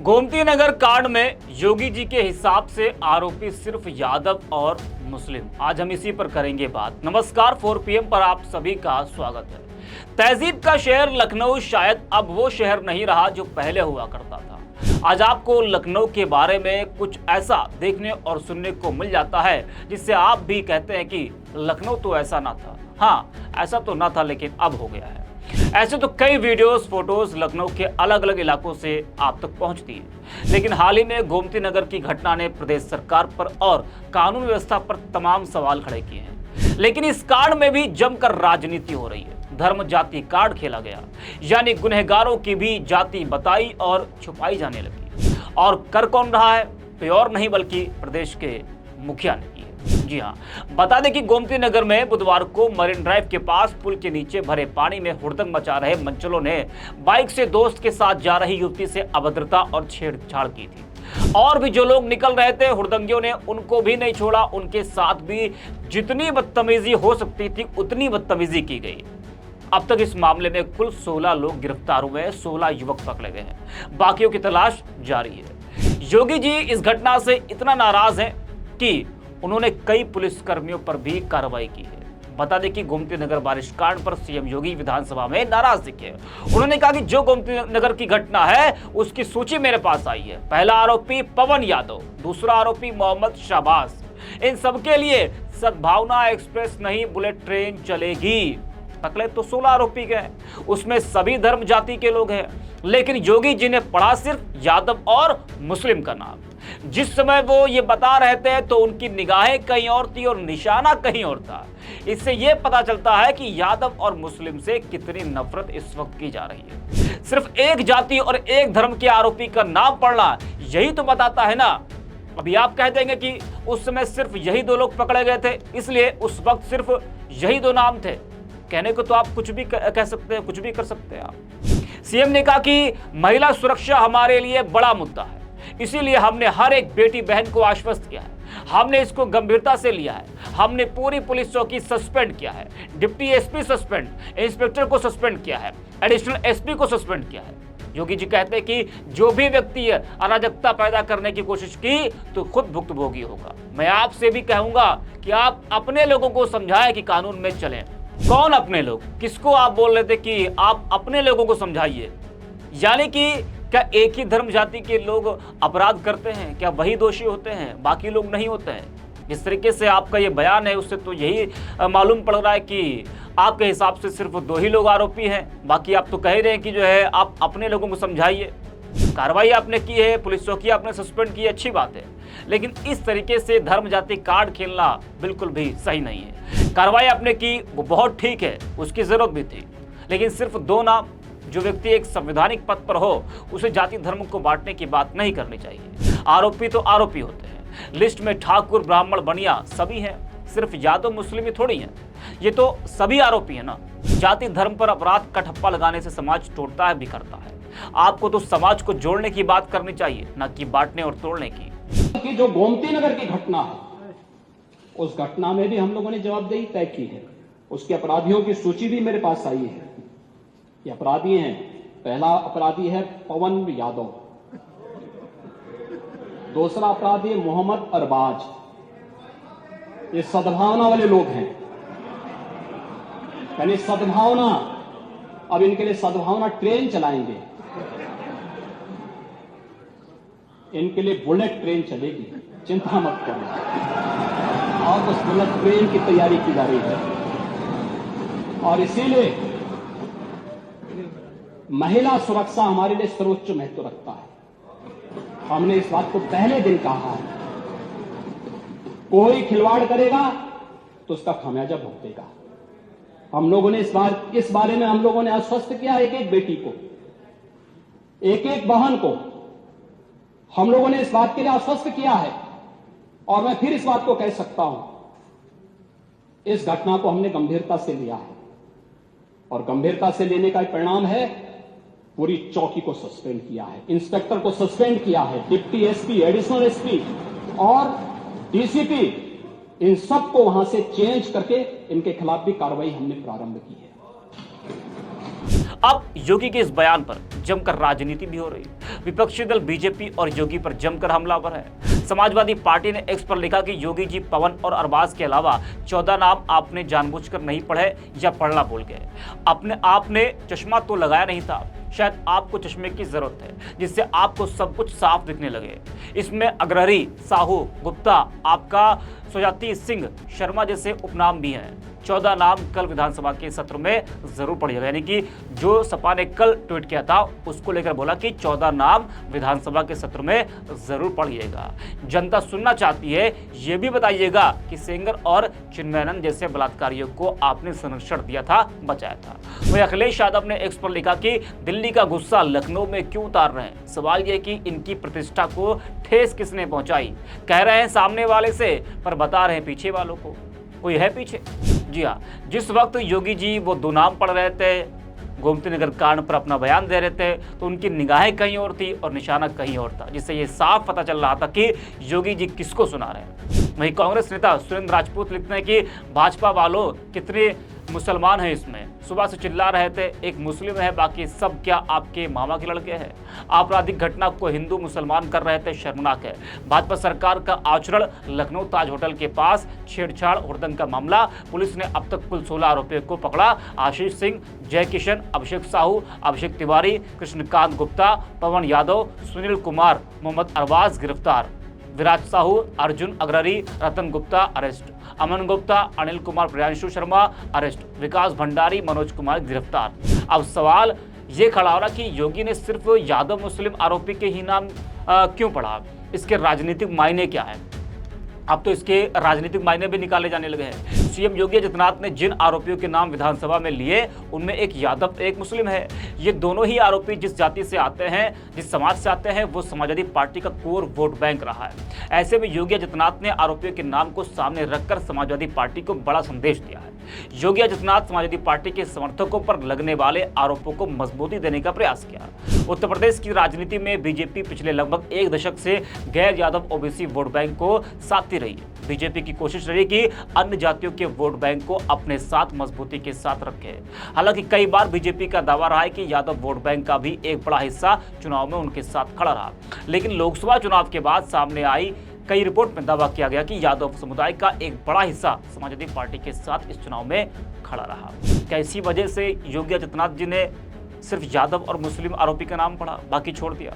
गोमती नगर कांड में योगी जी के हिसाब से आरोपी सिर्फ यादव और मुस्लिम। आज हम इसी पर करेंगे बात। नमस्कार, 4 PM पर आप सभी का स्वागत है। तहजीब का शहर लखनऊ शायद अब वो शहर नहीं रहा जो पहले हुआ करता था। आज आपको लखनऊ के बारे में कुछ ऐसा देखने और सुनने को मिल जाता है जिससे आप भी कहते हैं कि लखनऊ तो ऐसा ना था। हाँ, ऐसा तो ना था, लेकिन अब हो गया है। ऐसे तो कई वीडियोस, फोटोज लखनऊ के अलग अलग इलाकों से आप तक पहुंचती हैं, लेकिन हाल ही में गोमती नगर की घटना ने प्रदेश सरकार पर और कानून व्यवस्था पर तमाम सवाल खड़े किए हैं। लेकिन इस कांड में भी जमकर राजनीति हो रही है। धर्म जाति कार्ड खेला गया, यानी गुनहगारों की भी जाति बताई और छुपाई जाने लगी। और कर कौन रहा है? कोई और नहीं बल्कि प्रदेश के मुखिया ने। जी हाँ, बता दें कि गोमती नगर में बुधवार को मरीन ड्राइव के पास पुल के नीचे भरे पानी में हुड़दंग मचा रहे मंचलों ने बाइक से दोस्त के साथ जा रही युवती से अभद्रता और छेड़छाड़ की थी। और भी जो लोग निकल रहे थे, हुड़दंगियों ने उनको भी नहीं छोड़ा। उनके साथ भी जितनी बदतमीजी हो सकती थी उतनी बदतमीजी की गई। अब तक इस मामले में कुल 16 लोग गिरफ्तार हुए, 16 युवक पकड़े गए हैं। बाकियों की तलाश जारी है। योगी जी इस घटना से इतना नाराज हैं कि उन्होंने कई पुलिसकर्मियों पर भी कार्रवाई की है। बता दें कि गोमती नगर बारिश कांड पर सीएम योगी विधानसभा में नाराज दिखे। उन्होंने कहा कि जो गोमती नगर की घटना है उसकी सूची मेरे पास आई है। पहला आरोपी पवन यादव, दूसरा आरोपी मोहम्मद शाहबाज। इन सबके लिए सद्भावना एक्सप्रेस नहीं बुलेट ट्रेन चलेगी। पकड़े तो 16 आरोपी गए, उसमें सभी धर्म जाति के लोग हैं। लेकिन योगी जी ने पढ़ा सिर्फ यादव और मुस्लिम का नाम। जिस समय वो ये बता रहे थे तो उनकी निगाहें कहीं और थी और निशाना कहीं और था। इससे ये पता चलता है कि यादव और मुस्लिम से कितनी नफरत इस वक्त की जा रही है। सिर्फ एक जाति और एक धर्म के आरोपी का नाम पढ़ना यही तो बताता है ना। अभी आप कह देंगे कि उस समय सिर्फ यही 2 लोग पकड़े गए थे, इसलिए उस वक्त सिर्फ यही 2 नाम थे। कहने को तो आप कुछ भी कह सकते हैं, कुछ भी कर सकते हैं आप। सीएम ने कहा कि महिला सुरक्षा हमारे लिए बड़ा मुद्दा है, इसीलिए हमने हर एक बेटी बहन को आश्वस्त किया है। हमने इसको गंभीरता से लिया है। हमने पूरी पुलिस चौकी सस्पेंड किया है, डिप्टी एसपी सस्पेंड, इंस्पेक्टर को सस्पेंड किया है, एडिशनल एसपी को सस्पेंड किया है। योगी जी कहते हैं कि जो भी व्यक्ति अराजकता पैदा करने की कोशिश की तो खुद भुक्तभोगी होगा। मैं आपसे भी कहूंगा कि आप अपने लोगों को समझाएं कि कानून में चलें। कौन अपने लोग? किसको आप बोल रहे थे कि आप अपने लोगों को समझाइए? यानी कि क्या एक ही धर्म जाति के लोग अपराध करते हैं? क्या वही दोषी होते हैं, बाकी लोग नहीं होते हैं? जिस तरीके से आपका ये बयान है उससे तो यही मालूम पड़ रहा है कि आपके हिसाब से सिर्फ 2 ही लोग आरोपी हैं। बाकी आप तो कह रहे हैं कि जो है आप अपने लोगों को समझाइए। कार्रवाई आपने की है, पुलिस चौकी आपने सस्पेंड की है, अच्छी बात है, लेकिन इस तरीके से धर्म जाति कार्ड खेलना बिल्कुल भी सही नहीं है। कार्रवाई आपने की वो बहुत ठीक है, उसकी जरूरत भी थी, लेकिन सिर्फ 2 नाम, जो व्यक्ति एक संवैधानिक पद पर हो उसे जाति धर्म को बांटने की बात नहीं करनी चाहिए। आरोपी तो आरोपी होते हैं। लिस्ट में ठाकुर, ब्राह्मण, बनिया सभी हैं, सिर्फ यादव मुस्लिम ही थोड़ी हैं। ये तो सभी आरोपी हैं ना। जाति धर्म पर अपराध का ठप्पा लगाने से समाज टूटता है, बिखरता है। आपको तो समाज को जोड़ने की बात करनी चाहिए, न कि बांटने और तोड़ने की। जो गोमती नगर की घटना है, उस घटना में भी हम लोगों ने जवाबदेही तय की है। उसके अपराधियों की सूची भी मेरे पास आई है। ये अपराधी हैं। पहला अपराधी है पवन यादव, दूसरा अपराधी है मोहम्मद अरबाज। ये सद्भावना वाले लोग हैं, यानी सद्भावना। अब इनके लिए सद्भावना ट्रेन चलाएंगे, इनके लिए बुलेट ट्रेन चलेगी, चिंता मत करें। और उस बुलेट ट्रेन की तैयारी की जा रही है। और इसीलिए महिला सुरक्षा हमारे लिए सर्वोच्च महत्व रखता है। हमने इस बात को पहले दिन कहा है, कोई खिलवाड़ करेगा तो उसका खामियाजा भुगतेगा। हम लोगों ने इस बारे में हम लोगों ने आश्वस्त किया, एक एक बेटी को, एक एक बहन को हम लोगों ने इस बात के लिए आश्वस्त किया है। और मैं फिर इस बात को कह सकता हूं, इस घटना को हमने गंभीरता से लिया है, और गंभीरता से लेने का परिणाम है पूरी चौकी को सस्पेंड किया है, इंस्पेक्टर को सस्पेंड किया है, डिप्टी एसपी, एडिशनल एसपी और डीसीपी, इन सबको वहां से चेंज करके इनके खिलाफ भी कार्रवाई हमने प्रारंभ की है। अब योगी के इस बयान पर जमकर राजनीति भी हो रही है। विपक्षी दल बीजेपी और योगी पर जमकर हमलावर है। समाजवादी पार्टी ने एक्स पर लिखा कि योगी जी पवन और अरबाज के अलावा 14 नाम आपने जानबूझकर नहीं पढ़े या पढ़ना भूल गए। अपने आपने चश्मा तो लगाया नहीं था, शायद आपको चश्मे की जरूरत है जिससे आपको सब कुछ साफ दिखने लगे। इसमें अग्रहरी, साहू, गुप्ता, आपका सुजाति सिंह, शर्मा जैसे उपनाम भी हैं। 14 नाम कल विधानसभा के सत्र में जरूर पढ़िएगा। यानी कि जो सपा ने कल ट्वीट किया था उसको लेकर बोला कि 14 नाम विधानसभा के सत्र में जरूर पढ़िएगा। जनता सुनना चाहती है, ये भी बताइएगा कि सेंगर और चिन्मयानंद जैसे बलात्कारियों को आपने संरक्षण दिया था, बचाया था। वही अखिलेश यादव ने एक्स पर लिखा कि दिल्ली का गुस्सा लखनऊ में क्यों उतार रहे हैं। सवाल यह कि इनकी प्रतिष्ठा को ठेस किसने पहुंचाई। कह रहे हैं सामने वाले से, पर बता रहे हैं पीछे वालों को। कोई है पीछे? जी हाँ, जिस वक्त योगी जी वो 2 नाम पढ़ रहे थे, गोमती नगर कांड पर अपना बयान दे रहे थे, तो उनकी निगाहें कहीं और थी और निशाना कहीं और था, जिससे ये साफ पता चल रहा था कि योगी जी किसको सुना रहे हैं। वहीं कांग्रेस नेता सुरेंद्र राजपूत लिखते हैं कि भाजपा वालों कितने मुसलमान हैं इसमें, सुबह से चिल्ला रहे थे एक मुस्लिम है, बाकी सब क्या आपके मामा के लड़के हैं। आपराधिक घटना को हिंदू मुसलमान कर रहे थे, शर्मनाक है। भाजपा सरकार का आचरण, लखनऊ ताज होटल के पास छेड़छाड़ हुड़दंग का मामला, पुलिस ने अब तक कुल 16 आरोपियों को पकड़ा। आशीष सिंह, जय किशन, अभिषेक साहू, अभिषेक तिवारी, कृष्णकांत गुप्ता, पवन यादव, सुनील कुमार, मोहम्मद अरबाज गिरफ्तार। विराज साहू, अर्जुन अग्रहरी, रतन गुप्ता अरेस्ट। अमन गुप्ता, अनिल कुमार, प्रियांशु शर्मा अरेस्ट। विकास भंडारी, मनोज कुमार गिरफ्तार। अब सवाल ये खड़ा हो रहा कि योगी ने सिर्फ यादव मुस्लिम आरोपी के ही नाम क्यों पढ़ा, इसके राजनीतिक मायने क्या है। अब तो इसके राजनीतिक मायने भी निकाले जाने लगे हैं। सीएम योगी आदित्यनाथ ने जिन आरोपियों के नाम विधानसभा में लिए उनमें एक यादव, एक मुस्लिम है। ये दोनों ही आरोपी जिस जाति से आते हैं, जिस समाज से आते हैं, वो समाजवादी पार्टी का कोर वोट बैंक रहा है। ऐसे में योगी आदित्यनाथ ने आरोपियों के नाम को सामने रखकर समाजवादी पार्टी को बड़ा संदेश दिया है। योगी आदित्यनाथ समाजवादी पार्टी के समर्थकों पर लगने वाले आरोपों को मजबूती देने का प्रयास किया। उत्तर प्रदेश की राजनीति में बीजेपी पिछले लगभग 1 दशक से गैर यादव ओबीसी वोट बैंक को साथी रही है। बीजेपी की कोशिश रही कि अन्य जातियों के वोट बैंक को अपने साथ मजबूती के साथ रखे। हालांकि कई बार बीजेपी का दावा रहा है कि यादव वोट बैंक का भी एक बड़ा हिस्सा चुनाव में उनके साथ खड़ा रहा, लेकिन लोकसभा चुनाव के बाद सामने आई कई रिपोर्ट में दावा किया गया कि यादव समुदाय का एक बड़ा हिस्सा समाजवादी पार्टी के साथ इस चुनाव में खड़ा रहा। क्या इसी वजह से योगी आदित्यनाथ जी ने सिर्फ यादव और मुस्लिम आरोपी का नाम पढ़ा, बाकी छोड़ दिया?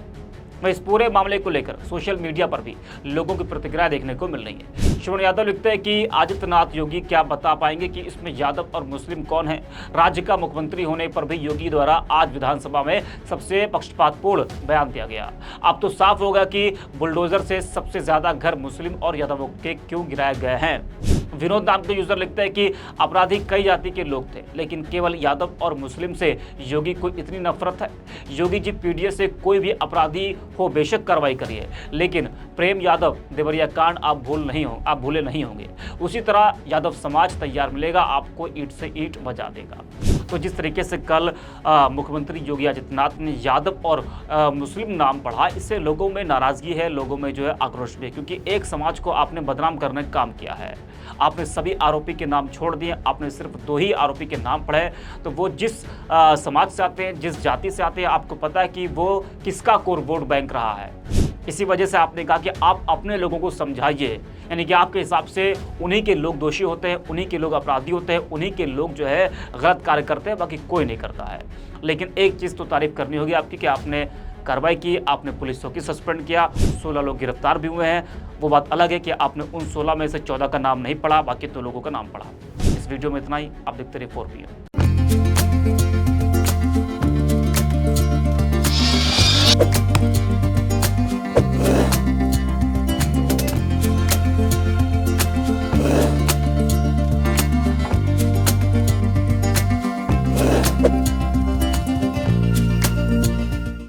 मैं इस पूरे मामले को लेकर सोशल मीडिया पर भी लोगों की प्रतिक्रिया देखने को मिल रही है। श्रवण यादव लिखते हैं कि आदित्यनाथ योगी क्या बता पाएंगे कि इसमें यादव और मुस्लिम कौन है। राज्य का मुख्यमंत्री होने पर भी योगी द्वारा आज विधानसभा में सबसे पक्षपातपूर्ण बयान दिया गया। अब तो साफ होगा कि बुलडोजर से सबसे ज्यादा घर मुस्लिम और यादवों के क्यों गिराए गए हैं। विनोद नाम के यूजर लिखते हैं कि अपराधी कई जाति के लोग थे, लेकिन केवल यादव और मुस्लिम से योगी को इतनी नफरत है। योगी जी पीडीए से कोई भी अपराधी हो बेशक कार्रवाई करिए, लेकिन प्रेम यादव देवरिया कांड आप भूले नहीं होंगे। उसी तरह यादव समाज तैयार मिलेगा, आपको ईंट से ईंट बजा देगा। तो जिस तरीके से कल मुख्यमंत्री योगी आदित्यनाथ ने यादव और मुस्लिम नाम पढ़ा, इससे लोगों में नाराजगी है, लोगों में जो है आक्रोश भी है, क्योंकि एक समाज को आपने बदनाम करने का काम किया है। आपने सभी आरोपी के नाम छोड़ दिए, आपने सिर्फ 2 ही आरोपी के नाम पढ़े। तो वो जिस समाज से आते हैं, जिस जाति से आते हैं, आपको पता है कि वो किसका कोर वोट बैंक रहा है। इसी वजह से आपने कहा कि आप अपने लोगों को समझाइए, यानी कि आपके हिसाब से उन्हीं के लोग दोषी होते हैं, उन्हीं के लोग अपराधी होते हैं, उन्हीं के लोग जो है गलत कार्य करते हैं, बाकी कोई नहीं करता है। लेकिन एक चीज़ तो तारीफ करनी होगी आपकी कि आपने कार्रवाई की, आपने पुलिसों की सस्पेंड किया, 16 लोग गिरफ्तार भी हुए हैं। वो बात अलग है कि आपने उन 16 में से 14 का नाम नहीं पढ़ा, बाकी तो लोगों का नाम पढ़ा। इस वीडियो में इतना ही। आप देखते रहिए 4PM।